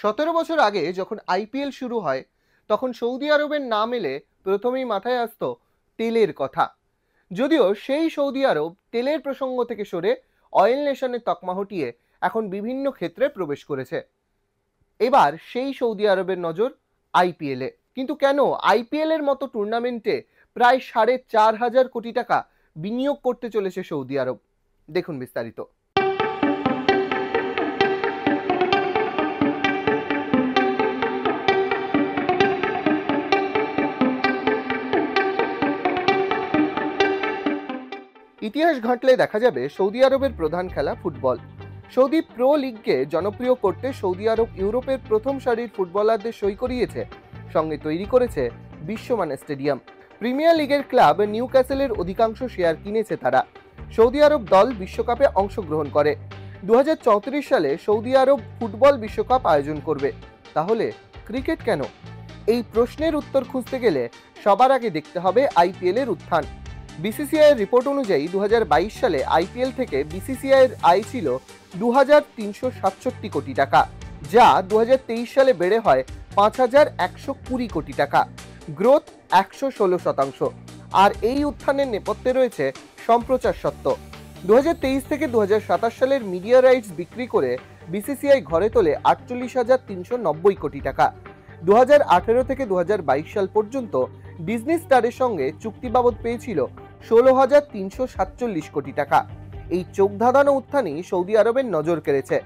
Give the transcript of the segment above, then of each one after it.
17 বছর আগে যখন আইপিএল শুরু হয় তখন সৌদি আরবের নাম এলে প্রথমেই মাথায় আসতো তেলের কথা। যদিও সেই সৌদি আরব তেলের প্রসঙ্গ থেকে সরে অয়েল নেশনের তকমা হটিয়ে এখন বিভিন্ন ক্ষেত্রে প্রবেশ করেছে। এবার সেই সৌদি আরবের নজর আইপিএলে। কিন্তু কেন আইপিএল এর মতো টুর্নামেন্টে প্রায় 4.5 কোটি টাকা বিনিয়োগ করতে চলেছে সৌদি আরব? দেখুন বিস্তারিত। ইতিহাস ঘাঁটলে দেখা যাবে সৌদি আরবের প্রধান খেলা ফুটবল। সৌদি প্রো লিগকে জনপ্রিয় করতে সৌদি আরব ইউরোপের প্রথম সারির ফুটবলারদের সই করিয়েছে, সঙ্গে তৈরি করেছে বিশ্বমানের স্টেডিয়াম। প্রিমিয়ার লিগের ক্লাব নিউ ক্যাসেলের অধিকাংশ শেয়ার কিনেছে তারা। সৌদি আরব দল বিশ্বকাপে অংশগ্রহণ করে। 2034 সালে সৌদি আরব ফুটবল বিশ্বকাপ আয়োজন করবে। তাহলে ক্রিকেট কেন? এই প্রশ্নের উত্তর খুঁজতে গেলে সবার আগে দেখতে হবে আইপিএল এর উত্থান। বিসিসিআই এর রিপোর্ট অনুযায়ী 2022 সালে আইপিএল থেকে বিসিসিআই এর আয় ছিল 2367 কোটি টাকা, যা 2023 সালে বেড়ে হয় 5120 কোটি টাকা, গ্রোথ 116%। আর এই উত্থানের নেপথ্যে রয়েছে সম্প্রচার সত্ত্ব। 2023 থেকে 2027 সালের মিডিয়া রাইটস বিক্রি করে বিসিসিআই ঘরে তোলে 48,390 কোটি টাকা। 2018 থেকে 2022 সাল পর্যন্ত ডিজনি স্টারের সঙ্গে চুক্তি বাবদ পেয়েছিল 16,347 কোটি টাকা। এই চোখ ধাঁধানো উত্থানই সৌদি আরবের নজর কেড়েছে।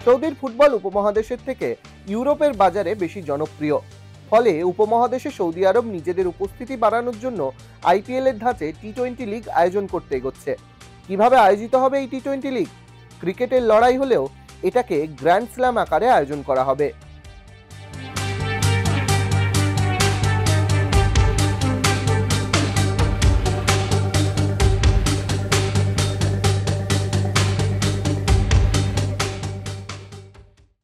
সৌদির ফুটবল উপমহাদেশের থেকে ইউরোপের বাজারে বেশি জনপ্রিয়। ফলে উপমহাদেশে সৌদি আরব নিজেদের উপস্থিতি বাড়ানোর জন্য আইপিএল এর ধাঁচে টি-20 লিগ আয়োজন করতে এগোচ্ছে। কিভাবে আয়োজিত হবে এই টি-20 লিগ? ক্রিকেটের লড়াই হলেও এটাকে গ্র্যান্ড স্ল্যাম আকারে আয়োজন করা হবে।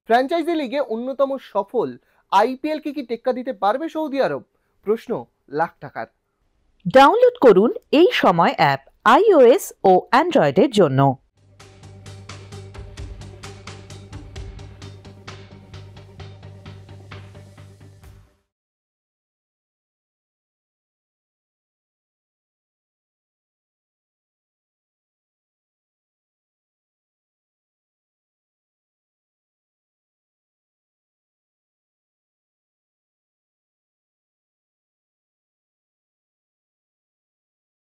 ফ্র্যাঞ্চাইজি লিগে অন্যতম সফল আইপিএল কি টেক্কা দিতে পারবে সৌদি আরব? প্রশ্ন লাখ টাকার। ডাউনলোড করুন এই সময় অ্যাপ iOS ও অ্যান্ড্রয়েডের জন্য।